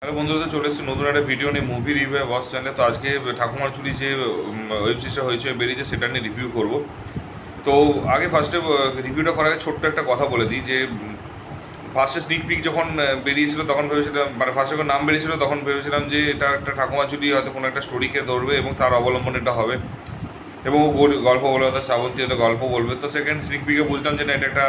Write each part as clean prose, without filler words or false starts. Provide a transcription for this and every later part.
Hello বন্ধুরা, চলে এসেছে নতুন একটা ভিডিও নিয়ে মুভি রিভিউ ওয়াচ চ্যানেলে। তো আজকে ঠাকুমার চুরি যে ওয়েব সিরিজটা হয়েছে বেরিয়েছে সেটা নিয়ে রিভিউ করব। তো আগে ফার্স্টে রিভিউটা করার আগে ছোট্ট একটা কথা বলে দিই যে ফার্স্টে স্নিক পিক যখন বেরিয়েছিল তখন ভেবেছিলাম, মানে ফার্স্টে যখন নাম বেরিয়েছিল তখন ভেবেছিলাম যে এটা একটা ঠাকুমা চুরি হয়তো কোনো একটা স্টোরিকে ধরবে এবং তার অবলম্বনে এটা হবে এবং ও গল্প বলবে, হয়তো শ্রাবন্তী হয়তো গল্প বলবে। তো সেকেন্ড স্নিক পিকে বুঝলাম যে না, এটা একটা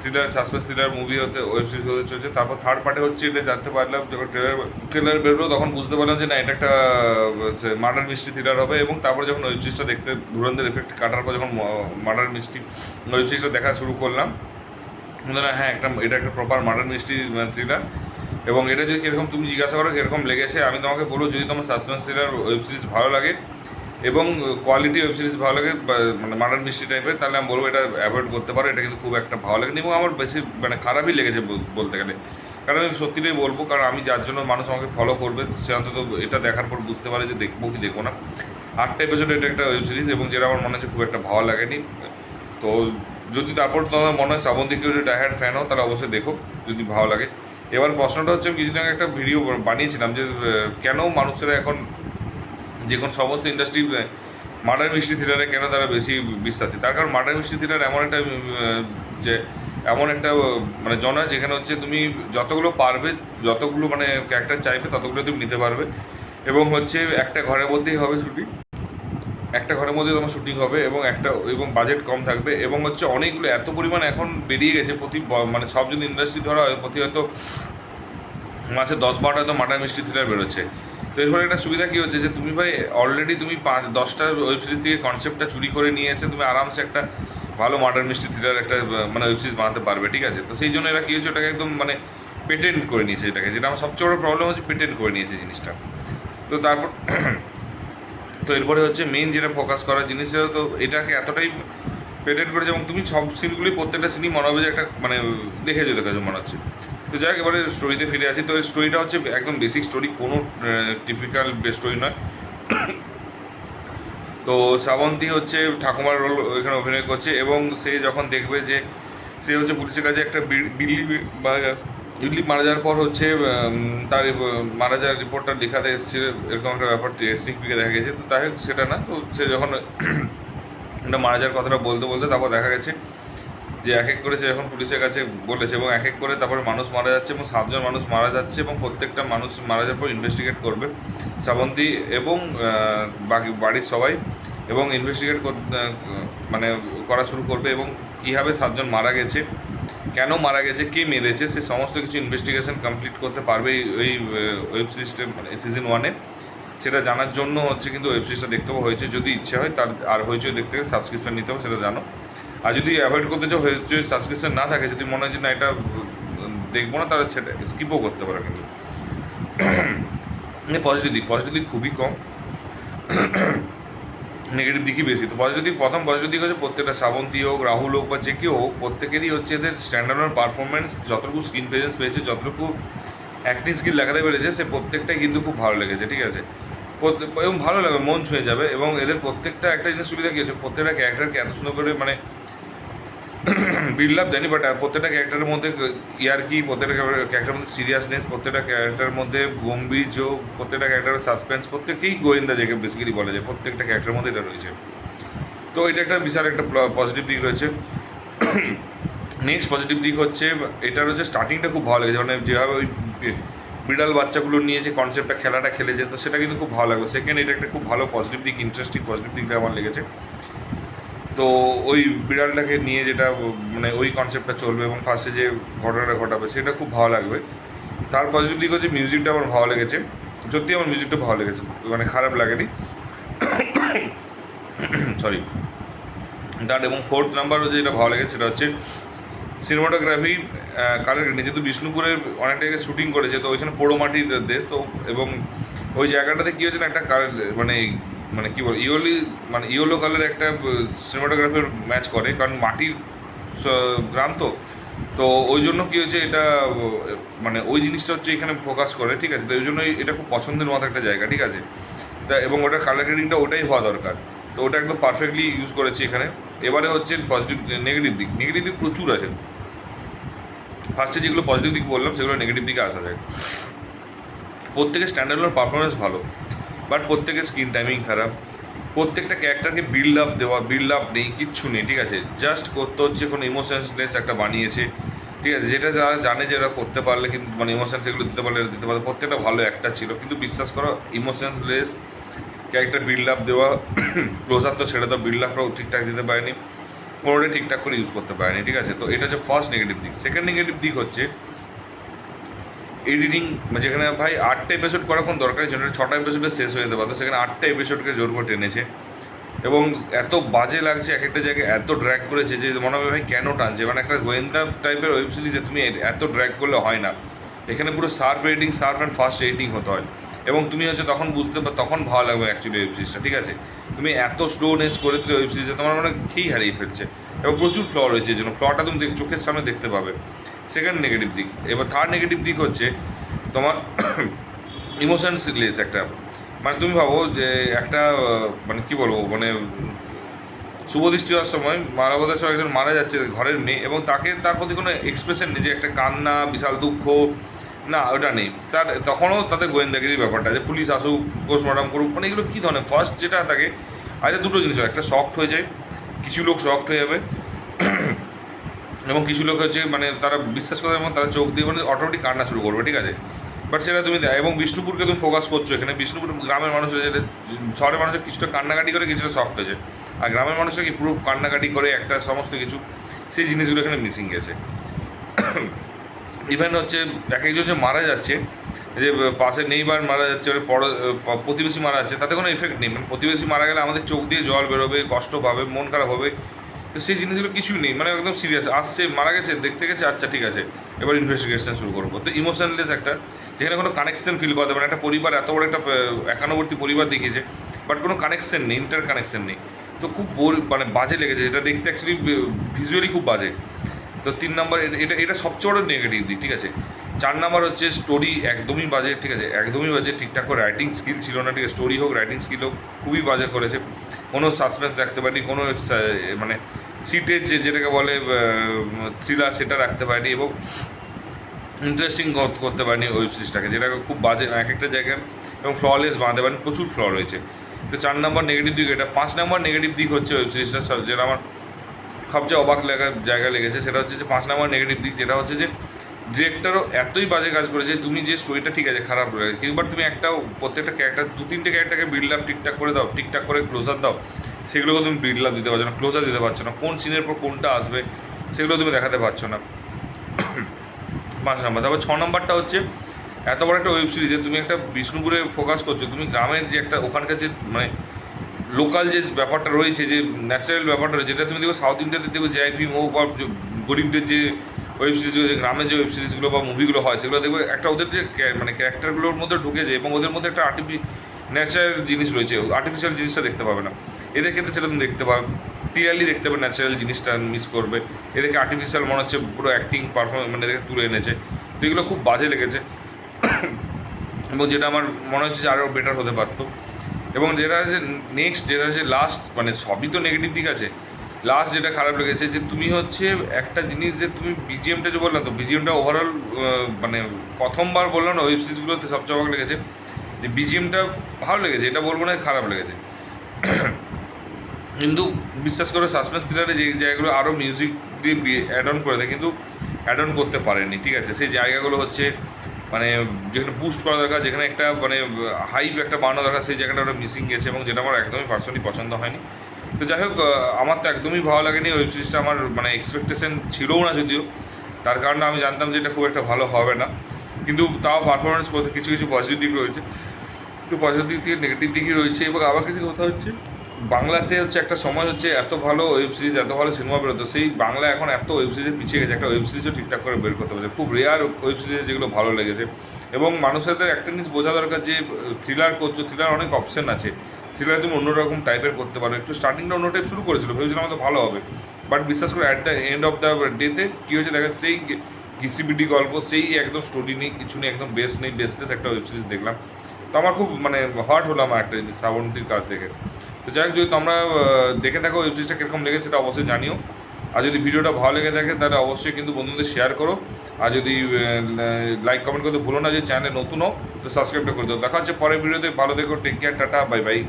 থ্রিলার, সাসপেন্স থ্রিলার মুভি হতে, ওয়েব সিরিজ হতে চলছে। তারপর থার্ড পার্টে হচ্ছে এটা জানতে পারলাম, যখন ট্রেলার বেরোলো তখন বুঝতে পারলাম যে না, এটা একটা মার্ডার মিস্ট্রি থ্রিলার হবে। এবং তারপরে যখন ওয়েব সিরিজটা দেখতে, ধুরন্ধর এফেক্ট কাটার পর যখন মার্ডার মিস্ট্রি ওয়েব সিরিজটা দেখা শুরু করলাম, না হ্যাঁ, এটা একটা প্রপার মার্ডার মিস্ট্রি থ্রিলার। এবং এটা যদি কীরকম তুমি জিজ্ঞাসা করো কীরকম লেগেছে, আমি তোমাকে বলবো যদি তোমার সাসপেন্স থ্রিলার ওয়েব সিরিজ ভালো লাগে এবং কোয়ালিটি ওয়েব সিরিজ ভালো লাগে, মানে মার্ডার মিস্ট্রি টাইপের, তাহলে আমি বলবো এটা অ্যাভয়েড করতে পারো। এটা কিন্তু খুব একটা ভালো লাগেনি এবং আমার বেশি মানে খারাপই লেগেছে বলতে গেলে। কারণ আমি সত্যিটাই বলবো, কারণ আমি যার জন্য মানুষ আমাকে ফলো করবে সে অন্তত এটা দেখার পর বুঝতে পারে যে দেখবো কি দেখবো না। 8টা এপিসোড এটা একটা ওয়েব সিরিজ এবং যেটা আমার মনে হচ্ছে খুব একটা ভালো লাগেনি। তো যদি তারপর তোমার মনে হয় শ্রাবন্তী যদি ডাইহার্ড ফ্যান হও তাহলে অবশ্যই দেখো যদি ভালো লাগে। এবার প্রশ্নটা হচ্ছে, আমি কিছুদিন আগে একটা ভিডিও বানিয়েছিলাম যে কেন মানুষেরা এখন যে কোনো সমস্ত ইন্ডাস্ট্রি মার্ডার মিস্ট্রি থ্রিলারে কেন তারা বেশি বিশ্বাসী। তার কারণ মার্ডার মিস্ট্রি থ্রিলার এমন একটা যে এমন একটা মানে জনরা যেখানে হচ্ছে তুমি যতগুলো পারবে, যতগুলো মানে ক্যারেক্টার চাইবে ততগুলো তুমি নিতে পারবে এবং হচ্ছে একটা ঘরের মধ্যেই হবে শুটিং, একটা ঘরের মধ্যে তোমার শুটিং হবে এবং বাজেট কম থাকবে এবং হচ্ছে অনেকগুলো এত পরিমাণ এখন বেরিয়ে গেছে মানে সব যদি ইন্ডাস্ট্রি ধরা হয় প্রতি হয়তো মাসে 10-12টা হয়তো মার্ডার মিস্ট্রি থ্রিলার বেরোচ্ছে। তো এর ফলে একটা সুবিধা কী হচ্ছে যে তুমি ভাই অলরেডি তুমি 5-10টা ওয়েব সিরিজ থেকে কনসেপ্টটা চুরি করে নিয়ে এসে তুমি আরামসে একটা ভালো মার্ডার মিস্ট্রি থ্রিলার একটা মানে ওয়েব সিরিজ বানাতে পারবে, ঠিক আছে। তো সেই জন্য এরা কী হচ্ছে, ওটাকে একদম মানে পেটেন্ট করে নিয়েছে এটাকে, যেটা আমার সবচেয়ে বড় প্রবলেম হচ্ছে, পেটেন্ট করে নিয়েছে জিনিসটা। তো তারপর তো এরপরে হচ্ছে মেইন যেটা ফোকাস করার জিনিস, তো এটাকে এতটাই পেটেন্ট করেছে এবং তুমি সব সিনগুলি প্রত্যেকটা সিনই মনে হবে যে একটা মানে দেখেছো মনে হচ্ছে। তো যাই হোক, এবারে স্টোরিতে ফিরে আসি। তো স্টোরিটা হচ্ছে একদম বেসিক স্টোরি, কোনো টিপিক্যাল স্টোরি নয়। তো শ্রাবন্তী হচ্ছে ঠাকুমার রোল এখানে অভিনয় করছে এবং সে যখন দেখবে যে সে হচ্ছে পুলিশের কাছে একটা বিল্লি বা ইডলি মারা যাওয়ার পর হচ্ছে তার মারা যাওয়ার রিপোর্টটা লেখাতে এসেছে, এরকম একটা ব্যাপার স্নিক পিকে দেখা গেছে। তো তাই হোক সেটা না, তো সে যখন এটা মারা যাওয়ার কথাটা বলতে বলতে তারপর দেখা গেছে যে এক এক করে সে যখন পুলিশের কাছে বলেছে এবং এক এক করে তারপরে মানুষ মারা যাচ্ছে এবং 7জন মানুষ মারা যাচ্ছে এবং প্রত্যেকটা মানুষ মারা যাওয়ার পর ইনভেস্টিগেট করবে শ্রাবন্তী এবং বাকি বাড়ির সবাই, এবং ইনভেস্টিগেট মানে করা শুরু করবে এবং কীভাবে 7জন মারা গেছে, কেন মারা গেছে, কে মেরেছে, সে সমস্ত কিছু ইনভেস্টিগেশন কমপ্লিট করতে পারবে এই ওয়েব সিরিজটা, মানে সিজন 1-এ। সেটা জানার জন্য হচ্ছে কিন্তু ওয়েব সিরিজটা দেখতে হয়েছে, যদি ইচ্ছে হয় তার আর হয়েছে দেখতে গেলে সাবস্ক্রিপশন নিতে হবে, সেটা জানো। আর যদি অ্যাভয়েড করতে চাও, যদি সাবস্ক্রিপশন না থাকে, যদি মনে হয় যে না এটা দেখবো না, তাহলে সেটা স্কিপও করতে পারো। কিন্তু পজিটিভ দিক খুবই কম, নেগেটিভ দিকই বেশি। তো পজিটিভ দিক হচ্ছে প্রত্যেকটা শ্রাবন্তী হোক, রাহুল হোক বা যে কেউ হোক, প্রত্যেকেরই হচ্ছে এদের স্ট্যান্ডার্ড পারফরমেন্স, যতটুকু স্ক্রিন প্রেজেন্স পেয়েছে, যতটুকু অ্যাক্টিং স্কিল দেখাতে পেরেছে, সে প্রত্যেকটাই কিন্তু খুব ভালো লেগেছে, ঠিক আছে। এবং ভালো লাগবে, মন ছুঁয়ে যাবে। এবং এদের প্রত্যেকটা একটা জিনিস সুবিধা কী হচ্ছে, প্রত্যেকটা ক্যারেক্টারকে এত সুন্দর করে মানে বিল্ড আপ দেয়নি, বাট প্রত্যেকটা ক্যারেক্টারের মধ্যে ইয়ার্কি, প্রত্যেকটা ক্যারেক্টারের মধ্যে সিরিয়াসনেস, প্রত্যেকটা ক্যারেক্টারের মধ্যে গম্ভীর্য, প্রত্যেকটা ক্যারেক্টারের সাসপেন্স, প্রত্যেককেই গোয়েন্দা যেকে বেসিক্যালি বলা যায়, প্রত্যেকটা ক্যারেক্টারের মধ্যে এটা রয়েছে। তো এটা একটা বিশাল একটা পজিটিভ দিক রয়েছে। নেক্সট পজিটিভ দিক হচ্ছে এটার হচ্ছে স্টার্টিংটা খুব ভালো লেগেছে, মানে যেভাবে ওই বিড়াল বাচ্চাগুলো নিয়ে যে কনসেপ্টটা খেলাটা খেলেছে, তো সেটা কিন্তু খুব ভালো লাগবে। সেকেন্ড, এটা একটা খুব ভালো পজিটিভ দিক, ইন্টারেস্টিং পজিটিভ দিকটা আমার লেগেছে। তো ওই বিড়ালটাকে নিয়ে যেটা মানে ওই কনসেপ্টটা চলবে এবং ফার্স্টে যে ঘটনাটা ঘটাবে সেটা খুব ভালো লাগবে। তার পজিটিভ দিক হচ্ছে মিউজিকটা আমার ভালো লেগেছে, সত্যি আমার মিউজিকটা ভালো লেগেছে, মানে খারাপ লাগেনি, সরি। থার্ড এবং ফোর্থ নাম্বার যেটা ভালো লেগেছে সেটা হচ্ছে সিনেমাটোগ্রাফি, কালার গ্রেডিং। যেহেতু বিষ্ণুপুরের অনেকটা জায়গায় শুটিং করেছে, তো ওইখানে পোড়ো মাটির দেশ, তো এবং ওই জায়গাটাতে কী হচ্ছে না, একটা কালার মানে মানে কী বল ইয়েলো কালার একটা সিনেমাটোগ্রাফির ম্যাচ করে, কারণ মাটির গ্রাম তো। তো ওই জন্য কী হচ্ছে, এটা মানে ওই জিনিসটা হচ্ছে এখানে ফোকাস করে, ঠিক আছে। তো ওই জন্যই এটা খুব পছন্দের মতো একটা জায়গা, ঠিক আছে। তা এবং ওটার কালার গ্রেডিংটা ওটাই হওয়া দরকার, তো ওটা একদম পারফেক্টলি ইউজ করেছি এখানে। এবারে হচ্ছে নেগেটিভ দিক প্রচুর আছে। ফার্স্টে যেগুলো পজিটিভ দিক বললাম সেগুলো নেগেটিভ দিকে আসা যায়। প্রত্যেকের স্ট্যান্ডার্ড পারফরমেন্স ভালো, বাট প্রত্যেকের স্ক্রিন টাইমিং খারাপ, প্রত্যেকটা ক্যারেক্টারকে বিল্ড আপ নেই, কিচ্ছু নেই, ঠিক আছে। জাস্ট করতে হচ্ছে কোনো ইমোশনসলেস একটা বানিয়েছে, ঠিক আছে, যেটা যারা জানে যে এরা করতে পারলে কিন্তু মানে ইমোশনস এগুলো দিতে পারলে দিতে পারলে, প্রত্যেকটা ভালো একটা ছিল, কিন্তু বিশ্বাস করো ইমোশনসলেস ক্যারেক্টার বিল্ড আপ দেওয়া ক্লোজার তো ছেড়ে দাও, বিল্ড আপটাও ঠিকঠাক দিতে পারেনি, কোনোটাই ঠিকঠাক করে ইউজ করতে পারেনি, ঠিক আছে। তো এটা হচ্ছে ফার্স্ট নেগেটিভ দিক। সেকেন্ড নেগেটিভ দিক হচ্ছে এডিটিং, যেখানে ভাই 8টা এপিসোড করার কোনো দরকার ছিল না, 6টা এপিসোডে শেষ হয়ে যেতে পারতো, সেখানে 8টা এপিসোডকে জোর করে টেনেছে এবং এত বাজে লাগছে, এক একটা জায়গায় এত ড্র্যাগ করেছে যে মনে হবে ভাই কেন টানছে, মানে একটা গোয়েন্দা টাইপের ওয়েব সিরিজে তুমি এত ড্র্যাগ করলে হয় না। এখানে পুরো সার্ফ অ্যান্ড ফাস্ট এডিটিং হতে হয় এবং তুমি হচ্ছে তখন তখন ভালো লাগবে অ্যাকচুয়ালি ওয়েব সিরিজটা, ঠিক আছে। তুমি এত স্লোনেস করে দিলে ওয়েব সিরিজে তোমার মানে খেয়েই হারিয়ে ফেলছে এবং প্রচুর ফ্ল রয়েছে, এই জন্য ফ্লটা তুমি চোখের সামনে দেখতে পাবে। সেকেন্ড নেগেটিভ দিক। এবার থার্ড নেগেটিভ দিক হচ্ছে তোমার ইমোশনসলেস একটা, মানে তুমি ভাবো যে একটা মানে কী বলবো, মানে শুভদৃষ্টি হওয়ার সময় মানবতার সময় একজন মারা যাচ্ছে ঘরের মেয়ে, এবং তার প্রতি কোনো এক্সপ্রেশন নেই, যে একটা কান্না, বিশাল দুঃখ, না ওটা নেই তার। তখনও তাদের গোয়েন্দাগিরির ব্যাপারটা, যে পুলিশ আসুক, পোস্টমর্টম করুক, মানে এগুলো কী ধরনের ফার্স্ট যেটা থাকে আচ্ছা দুটো জিনিস হয়, একটা শকড হয়ে যায়, কিছু লোক শকড হয়ে যাবে এবং কিছু লোক হচ্ছে মানে তারা বিশ্বাস করে এবং তারা চোখ দিয়ে মানে অটোমেটিক কান্না শুরু করবে, ঠিক আছে। বাট সেটা তুমি এবং বিষ্ণুপুরকে তুমি ফোকাস করছো এখানে, বিষ্ণুপুর গ্রামের মানুষের যেটা, শহরের মানুষের কিছুটা কান্নাকাটি করে কিছুটা সফট হয়েছে, আর গ্রামের মানুষরা কি পুরো কান্নাকাটি করে একটা সমস্ত কিছু, সেই জিনিসগুলো এখানে মিসিং গেছে। ইভেন হচ্ছে এক একজন যে মারা যাচ্ছে, যে পাশে নেইবার মারা যাচ্ছে, প্রতিবেশী মারা যাচ্ছে, তাতে কোনো এফেক্ট নেই, মানে প্রতিবেশী মারা গেলে আমাদের চোখ দিয়ে জল বেরোবে, কষ্ট পাবে, মন খারাপ হবে, তো সেই জিনিসগুলো কিছুই নেই, মানে একদম সিরিয়াস, আসছে মারা গেছে দেখতে গেছে, আচ্ছা ঠিক আছে এবার ইনভেস্টিগেশন শুরু করবো। তো ইমোশনলেস একটা, যেখানে কোনো কানেকশন ফিল করতে পারে, একটা পরিবার এত বড় একটা একান্নবর্তী পরিবার দেখিয়েছে, বাট কোনো কানেকশন নেই, ইন্টার কানেকশন নেই, তো খুব মানে বাজে লেগেছে, যেটা দেখতে অ্যাকচুয়ালি ভিজুয়ালি খুব বাজে। তো 3 নম্বর, এটা এটা সবচেয়ে বড় নেগেটিভ দিক, ঠিক আছে। 4 নম্বর হচ্ছে স্টোরি একদমই বাজে, ঠিক আছে, একদমই বাজে, ঠিকঠাক করে রাইটিং স্কিল ছিল না, ঠিক আছে, স্টোরি হোক রাইটিং স্কিল হোক খুবই বাজে করেছে, কোনো সাসপেন্স রাখতে পারেনি, কোনো মানে সিটেজ যেটাকে বলে থ্রিলার সেটা রাখতে পারেনি এবং ইন্টারেস্টিং করতে পারেনি ওয়েব সিরিজটাকে, যেটা খুব বাজে এক একটা জায়গায়, এবং ফ্ললেস বানাতে পারেন, প্রচুর ফ্ল রয়েছে। তো 4 নম্বর নেগেটিভ দিক এটা। 5 নম্বর নেগেটিভ দিক হচ্ছে ওয়েব সিরিজটা, যেটা আমার সবচেয়ে অবাক লাগার জায়গা লেগেছে, সেটা হচ্ছে যে 5 নম্বর নেগেটিভ দিক, যেটা হচ্ছে যে ডিরেক্টরও এতই বাজে কাজ করেছে, তুমি যে স্টোরিটা ঠিক আছে খারাপ লাগে, কিন্তু তুমি একটা প্রত্যেকটা ক্যারেক্টার 2-3টে ক্যারেক্টারকে বিল্ড আপ ঠিকঠাক করে দাও, ঠিকঠাক করে ক্লোজার দাও, সেগুলোকে তুমি বিল্ড আপ দিতে পারছো না, ক্লোজার দিতে পারছো না, কোন সিনের পর কোনটা আসবে সেগুলো তুমি দেখাতে পারছো না। 5 নম্বর। তারপর 6 নম্বরটা হচ্ছে এত বড় একটা ওয়েব সিরিজে তুমি একটা বিষ্ণুপুরে ফোকাস করছো, তুমি গ্রামের যে একটা ওখানকার যে মানে লোকাল যে ব্যাপারটা রয়েছে, যে ন্যাচারাল ব্যাপারটা রয়েছে, যেটা তুমি দেখো সাউথ ইন্ডিয়াতে দেখবে জেআইপি মৌ বা গরিবদের যে ওয়েব সিরিজগুলো, যে গ্রামের যে ওয়েব সিরিজগুলো বা মুভিগুলো হয়, সেগুলো দেখবে একটা ওদের যে মানে ক্যারেক্টারগুলোর মধ্যে ঢুকেছে এবং ওদের মধ্যে একটা ন্যাচারাল জিনিস রয়েছে, আর্টিফিশিয়াল জিনিসটা দেখতে পাবে না। এদের ক্ষেত্রে সেটা তুমি দেখতে পাবে, ক্লিয়ারলি দেখতে পাবে ন্যাচারাল জিনিসটা মিস করবে, এদেরকে আর্টিফিশিয়াল মনে হচ্ছে পুরো অ্যাক্টিং পারফরমেন্স মানে এদেরকে তুলে এনেছে, তো এগুলো খুব বাজে লেগেছে এবং যেটা আমার মনে হচ্ছে যে আরও বেটার হতে পারতো। এবং যেটা যে নেক্সট, যেটা হচ্ছে লাস্ট, মানে সবই তো নেগেটিভ দিক আছে, লাস্ট যেটা খারাপ লেগেছে যে তুমি হচ্ছে একটা জিনিস, যে তুমি বিজিএমটা যে বললাম, তো বিজিএমটা ওভারঅল মানে প্রথমবার বললাম না ওয়েব সিরিজগুলোতে সবচেয়ে অবাক লেগেছে যে বিজিএমটা ভালো লেগেছে, এটা বলবো না খারাপ লেগেছে, কিন্তু বিশ্বাস করে সাসপেন্স থ্রিলারে যে জায়গাগুলো আরও মিউজিক দিয়ে অ্যাড অন করে দেয়, কিন্তু অ্যাড অন করতে পারেনি, ঠিক আছে। সেই জায়গাগুলো হচ্ছে মানে যেখানে বুস্ট করা দরকার, যেখানে একটা মানে হাইপ একটা বানানো দরকার, সেই জায়গাটা ওটা মিসিং গেছে এবং যেটা আমার একদমই পার্সোনালি পছন্দ হয়নি। তো যাই হোক, আমার তো একদমই ভালো লাগেনি ওয়েব সিরিজটা, আমার মানে এক্সপেকটেশন ছিলও না যদিও, তার কারণে আমি জানতাম যে এটা খুব একটা ভালো হবে না, কিন্তু তাও পারফরমেন্স করতে কিছু কিছু পজিটিভ দিক রয়েছে, তো পজিটিভ দিক থেকে নেগেটিভ দিকই রয়েছে। এবং আবার কিছু কথা হচ্ছে, বাংলাতে হচ্ছে একটা সময় হচ্ছে এত ভালো ওয়েব সিরিজ, এত ভালো সিনেমা বেরোতো, সেই বাংলা এখন এত ওয়েব সিরিজে পিছিয়ে গেছে, একটা ওয়েব সিরিজও ঠিকঠাক করে বের করতে পারছে, খুব রেয়ার ওয়েব সিরিজ যেগুলো ভালো লেগেছে। এবং মানুষদের একটা জিনিস বোঝা দরকার যে থ্রিলার করছো, থ্রিলার অনেক অপশন আছে, থ্রিলার তুমি অন্যরকম টাইপের করতে পারো, একটু স্টার্টিংটা অন্য টাইপ শুরু করেছিল, ভেবেছিলাম আমাদের ভালো হবে, বাট বিশ্বাস করে at the end of the ডেতে কী হয়েছে দেখা, সেই ঘিসিবিডি গল্প, সেই একদম স্টোরি নেই, কিছু নেই, একদম বেস্ট নেই, বেস্টলেস একটা ওয়েব সিরিজ দেখলাম। তো আমার খুব মানে হার্ট হলো আমার একটা জিনিস শ্রাবন্তীর কাজ দেখে। তো যাই হোক, যদি তোমরা দেখে থাকো ওয়েব সিরিজটা কীরকম লেগেছে সেটা অবশ্যই জানিও, আর যদি ভিডিওটা ভালো লেগে থাকে তাহলে অবশ্যই কিন্তু বন্ধুদের শেয়ার করো। আর যদি লাইক কমেন্ট করতে ভুলো না, যে চ্যানেলে নতুন হোক তো সাবস্ক্রাইবটা করে দাও। দেখা হচ্ছে পরের ভিডিওতে, ভালো দেখো, take care, tata, bye by.